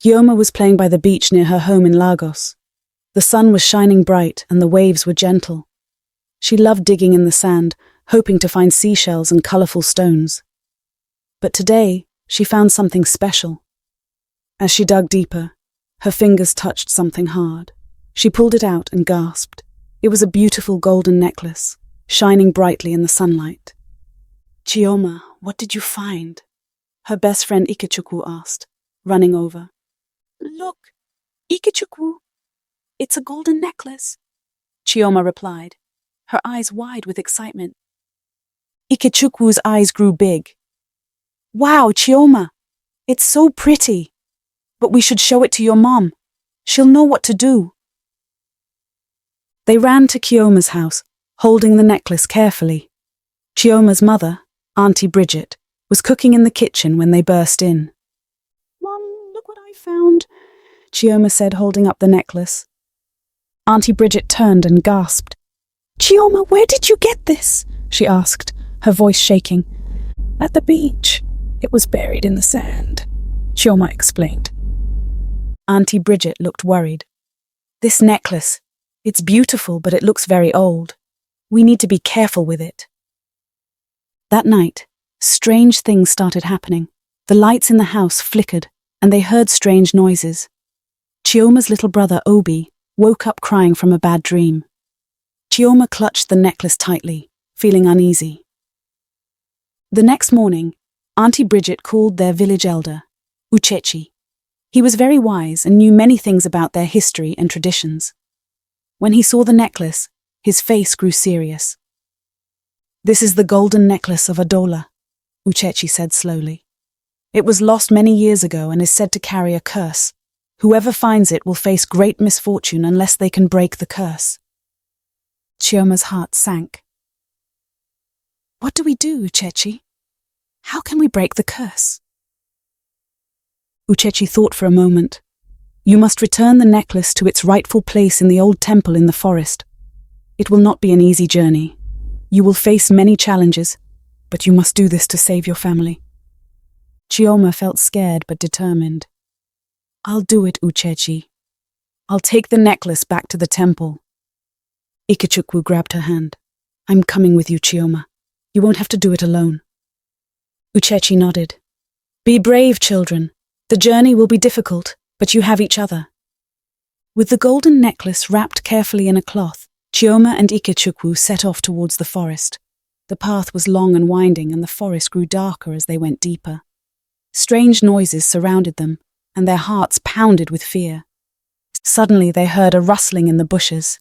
Chioma was playing by the beach near her home in Lagos. The sun was shining bright and the waves were gentle. She loved digging in the sand, hoping to find seashells and colourful stones. But today, she found something special. As she dug deeper, her fingers touched something hard. She pulled it out and gasped. It was a beautiful golden necklace, shining brightly in the sunlight. "Chioma, what did you find?" her best friend Ikechukwu asked, running over. "Look, Ikechukwu, it's a golden necklace," Chioma replied, her eyes wide with excitement. Ikechukwu's eyes grew big. "Wow, Chioma, it's so pretty. But we should show it to your mom. She'll know what to do." They ran to Chioma's house, holding the necklace carefully. Chioma's mother, Auntie Bridget, was cooking in the kitchen when they burst in. "Mom, look what I found," Chioma said, holding up the necklace. Auntie Bridget turned and gasped. "Chioma, where did you get this?" she asked, her voice shaking. "At the beach. It was buried in the sand," Chioma explained. Auntie Bridget looked worried. "This necklace, it's beautiful, but it looks very old. We need to be careful with it." That night, strange things started happening. The lights in the house flickered, and they heard strange noises. Chioma's little brother, Obi, woke up crying from a bad dream. Chioma clutched the necklace tightly, feeling uneasy. The next morning, Auntie Bridget called their village elder, Uchechi. He was very wise and knew many things about their history and traditions. When he saw the necklace, his face grew serious. "This is the golden necklace of Adola," Uchechi said slowly. "It was lost many years ago and is said to carry a curse. Whoever finds it will face great misfortune unless they can break the curse." Chioma's heart sank. "What do we do, Uchechi? How can we break the curse?" Uchechi thought for a moment. "You must return the necklace to its rightful place in the old temple in the forest. It will not be an easy journey. You will face many challenges, but you must do this to save your family." Chioma felt scared but determined. "I'll do it, Uchechi. I'll take the necklace back to the temple." Ikechukwu grabbed her hand. "I'm coming with you, Chioma. You won't have to do it alone." Uchechi nodded. "Be brave, children. The journey will be difficult, but you have each other." With the golden necklace wrapped carefully in a cloth, Chioma and Ikechukwu set off towards the forest. The path was long and winding, and the forest grew darker as they went deeper. Strange noises surrounded them, and their hearts pounded with fear. Suddenly they heard a rustling in the bushes.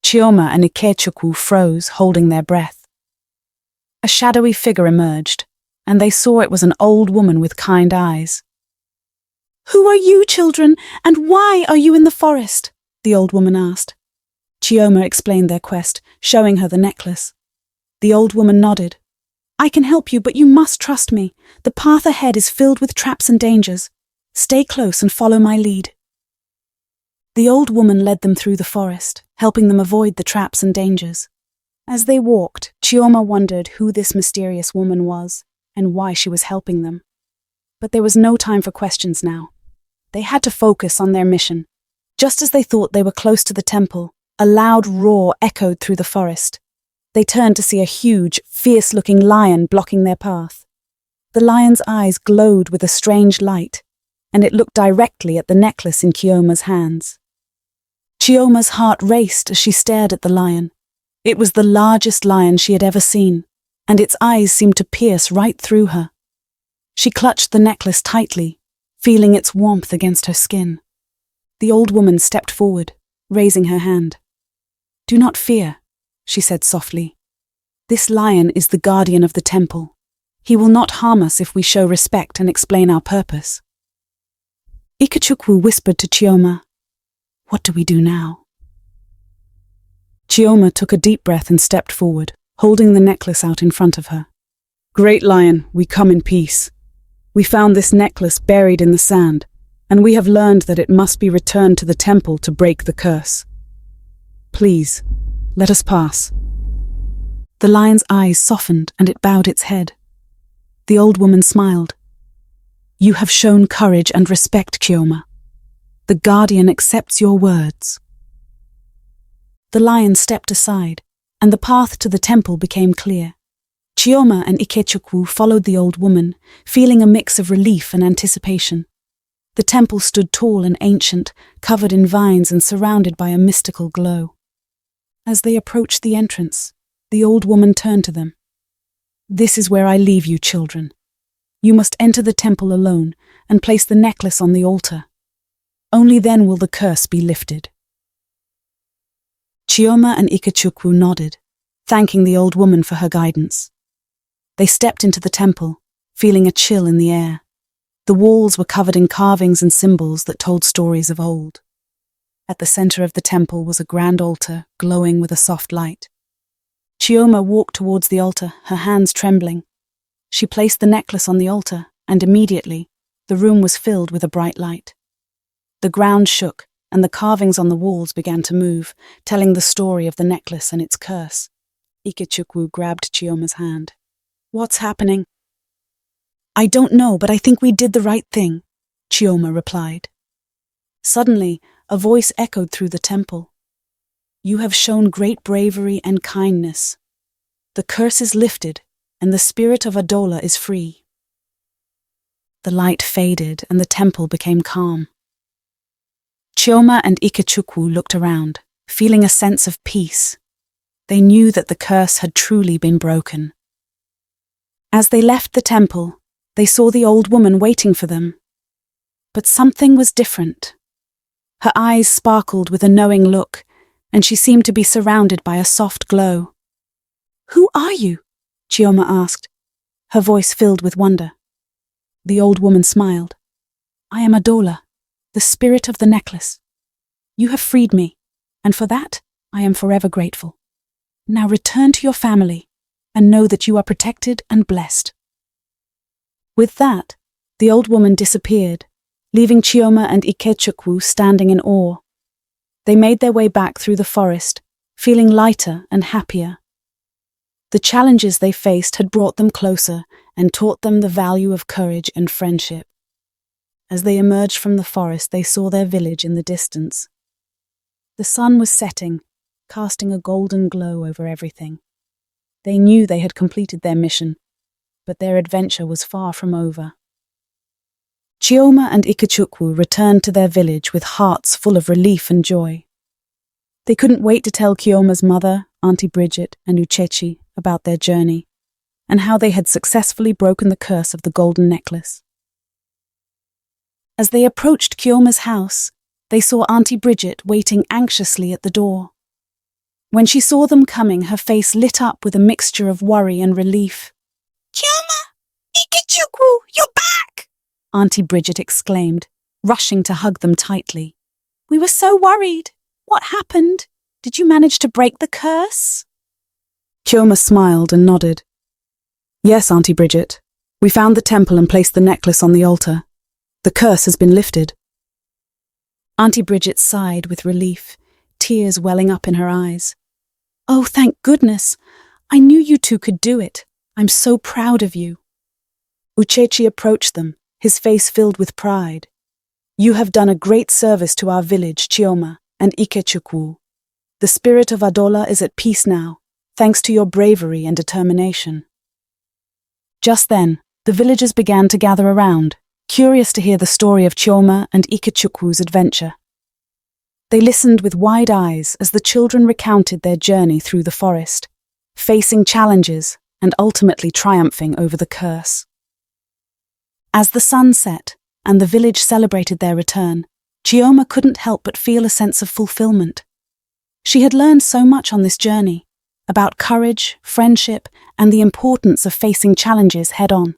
Chioma and Ikechukwu froze, holding their breath. A shadowy figure emerged, and they saw it was an old woman with kind eyes. "Who are you, children, and why are you in the forest?" the old woman asked. Chioma explained their quest, showing her the necklace. The old woman nodded. "I can help you, but you must trust me. The path ahead is filled with traps and dangers. Stay close and follow my lead." The old woman led them through the forest, helping them avoid the traps and dangers. As they walked, Chioma wondered who this mysterious woman was and why she was helping them. But there was no time for questions now. They had to focus on their mission. Just as they thought they were close to the temple, a loud roar echoed through the forest. They turned to see a huge, fierce-looking lion blocking their path. The lion's eyes glowed with a strange light, and it looked directly at the necklace in Chioma's hands. Chioma's heart raced as she stared at the lion. It was the largest lion she had ever seen, and its eyes seemed to pierce right through her. She clutched the necklace tightly, feeling its warmth against her skin. The old woman stepped forward, raising her hand. "Do not fear," she said softly. "This lion is the guardian of the temple. He will not harm us if we show respect and explain our purpose." Ikechukwu whispered to Chioma, "What do we do now?" Chioma took a deep breath and stepped forward, holding the necklace out in front of her. "Great Lion, we come in peace. We found this necklace buried in the sand, and we have learned that it must be returned to the temple to break the curse. Please, let us pass." The lion's eyes softened and it bowed its head. The old woman smiled. You have shown courage and respect, Chioma. The guardian accepts your words. The lion stepped aside, and the path to the temple became clear. Chioma and Ikechukwu followed the old woman, feeling a mix of relief and anticipation. The temple stood tall and ancient, covered in vines and surrounded by a mystical glow. As they approached the entrance, the old woman turned to them. "This is where I leave you, children. You must enter the temple alone and place the necklace on the altar. Only then will the curse be lifted." Chioma and Ikechukwu nodded, thanking the old woman for her guidance. They stepped into the temple, feeling a chill in the air. The walls were covered in carvings and symbols that told stories of old. At the center of the temple was a grand altar, glowing with a soft light. Chioma walked towards the altar, her hands trembling. She placed the necklace on the altar, and immediately, the room was filled with a bright light. The ground shook, and the carvings on the walls began to move, telling the story of the necklace and its curse. Ikechukwu grabbed Chioma's hand. "What's happening?" "I don't know, but I think we did the right thing," Chioma replied. Suddenly, a voice echoed through the temple. "You have shown great bravery and kindness. The curse is lifted, and the spirit of Adola is free." The light faded, and the temple became calm. Chioma and Ikechukwu looked around, feeling a sense of peace. They knew that the curse had truly been broken. As they left the temple, they saw the old woman waiting for them. But something was different. Her eyes sparkled with a knowing look, and she seemed to be surrounded by a soft glow. "Who are you?" Chioma asked, her voice filled with wonder. The old woman smiled. "I am Adola, the spirit of the necklace. You have freed me, and for that, I am forever grateful. Now return to your family, and know that you are protected and blessed." With that, the old woman disappeared, leaving Chioma and Ikechukwu standing in awe. They made their way back through the forest, feeling lighter and happier. The challenges they faced had brought them closer and taught them the value of courage and friendship. As they emerged from the forest, they saw their village in the distance. The sun was setting, casting a golden glow over everything. They knew they had completed their mission, but their adventure was far from over. Chioma and Ikechukwu returned to their village with hearts full of relief and joy. They couldn't wait to tell Chioma's mother, Auntie Bridget, and Uchechi about their journey, and how they had successfully broken the curse of the golden necklace. As they approached Chioma's house, they saw Auntie Bridget waiting anxiously at the door. When she saw them coming, her face lit up with a mixture of worry and relief. "Chioma! Ikechukwu, you're back!" Auntie Bridget exclaimed, rushing to hug them tightly. "We were so worried. What happened? Did you manage to break the curse?" Chioma smiled and nodded. "Yes, Auntie Bridget. We found the temple and placed the necklace on the altar. The curse has been lifted." Auntie Bridget sighed with relief, tears welling up in her eyes. "Oh, thank goodness. I knew you two could do it. I'm so proud of you." Uchechi approached them, his face filled with pride. "You have done a great service to our village, Chioma and Ikechukwu. The spirit of Adola is at peace now, thanks to your bravery and determination." Just then, the villagers began to gather around, curious to hear the story of Chioma and Ikechukwu's adventure. They listened with wide eyes as the children recounted their journey through the forest, facing challenges and ultimately triumphing over the curse. As the sun set and the village celebrated their return, Chioma couldn't help but feel a sense of fulfillment. She had learned so much on this journey, about courage, friendship, and the importance of facing challenges head-on.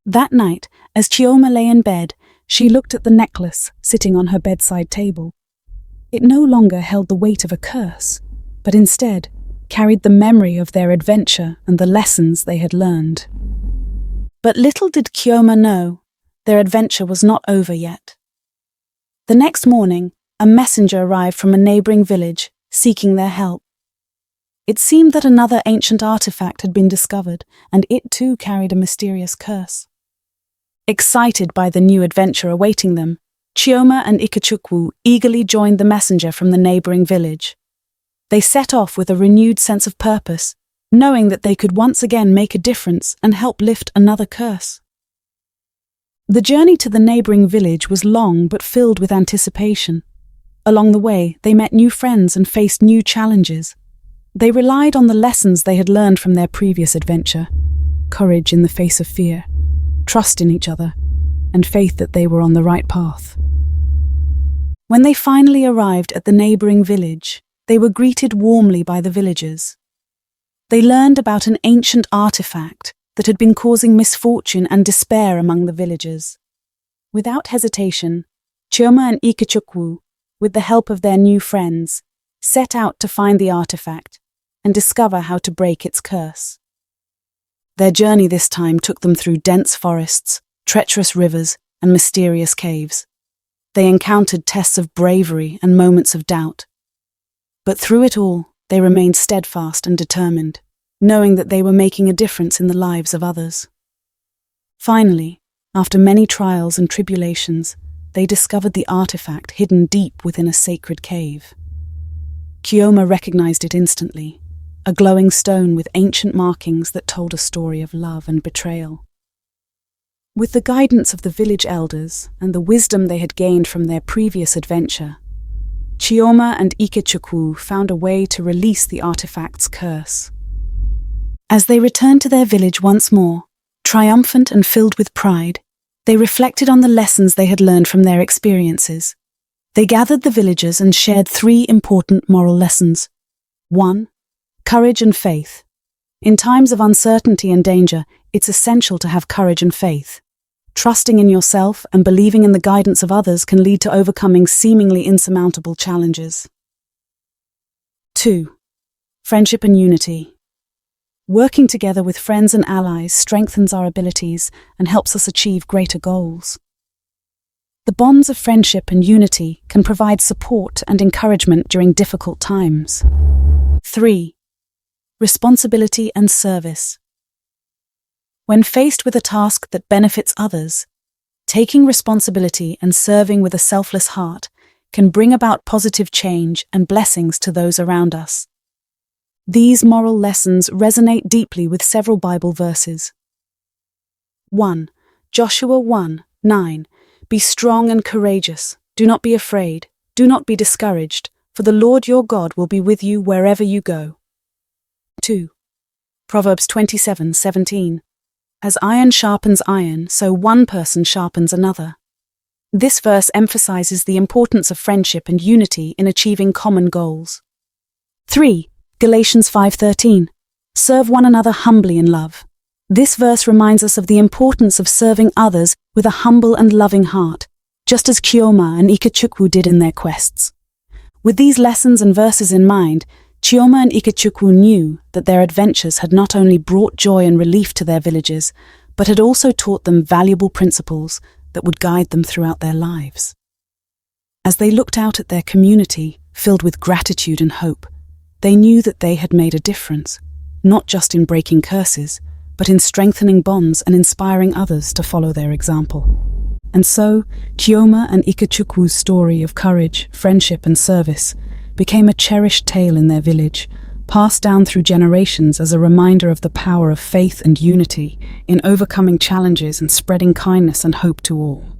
That night, as Chioma lay in bed, she looked at the necklace sitting on her bedside table. It no longer held the weight of a curse, but instead carried the memory of their adventure and the lessons they had learned. But little did Chioma know, their adventure was not over yet. The next morning, a messenger arrived from a neighboring village, seeking their help. It seemed that another ancient artifact had been discovered, and it too carried a mysterious curse. Excited by the new adventure awaiting them, Chioma and Ikechukwu eagerly joined the messenger from the neighboring village. They set off with a renewed sense of purpose, knowing that they could once again make a difference and help lift another curse. The journey to the neighboring village was long but filled with anticipation. Along the way, they met new friends and faced new challenges. They relied on the lessons they had learned from their previous adventure: courage in the face of fear, trust in each other, and faith that they were on the right path. When they finally arrived at the neighboring village, they were greeted warmly by the villagers. They learned about an ancient artifact that had been causing misfortune and despair among the villagers. Without hesitation, Chioma and Ikechukwu, with the help of their new friends, set out to find the artifact and discover how to break its curse. Their journey this time took them through dense forests, treacherous rivers, and mysterious caves. They encountered tests of bravery and moments of doubt. But through it all, they remained steadfast and determined, knowing that they were making a difference in the lives of others. Finally, after many trials and tribulations, they discovered the artifact hidden deep within a sacred cave. Chioma recognized it instantly, a glowing stone with ancient markings that told a story of love and betrayal. With the guidance of the village elders and the wisdom they had gained from their previous adventure, Chioma and Ikechukwu found a way to release the artifact's curse. As they returned to their village once more, triumphant and filled with pride, they reflected on the lessons they had learned from their experiences. They gathered the villagers and shared 3 important moral lessons. 1. Courage and faith. In times of uncertainty and danger, it's essential to have courage and faith. Trusting in yourself and believing in the guidance of others can lead to overcoming seemingly insurmountable challenges. 2. Friendship and unity. Working together with friends and allies strengthens our abilities and helps us achieve greater goals. The bonds of friendship and unity can provide support and encouragement during difficult times. 3. Responsibility and service. When faced with a task that benefits others, taking responsibility and serving with a selfless heart can bring about positive change and blessings to those around us. These moral lessons resonate deeply with several Bible verses. 1. Joshua 1:9. Be strong and courageous. Do not be afraid. Do not be discouraged, for the Lord your God will be with you wherever you go. 2. Proverbs 27:17. As iron sharpens iron, so one person sharpens another. This verse emphasizes the importance of friendship and unity in achieving common goals. 3. Galatians 5:13. Serve one another humbly in love. This verse reminds us of the importance of serving others with a humble and loving heart, just as Chioma and Ikechukwu did in their quests. With these lessons and verses in mind, Chioma and Ikechukwu knew that their adventures had not only brought joy and relief to their villagers, but had also taught them valuable principles that would guide them throughout their lives. As they looked out at their community, filled with gratitude and hope, they knew that they had made a difference, not just in breaking curses, but in strengthening bonds and inspiring others to follow their example. And so, Chioma and Ikechukwu's story of courage, friendship and service became a cherished tale in their village, passed down through generations as a reminder of the power of faith and unity in overcoming challenges and spreading kindness and hope to all.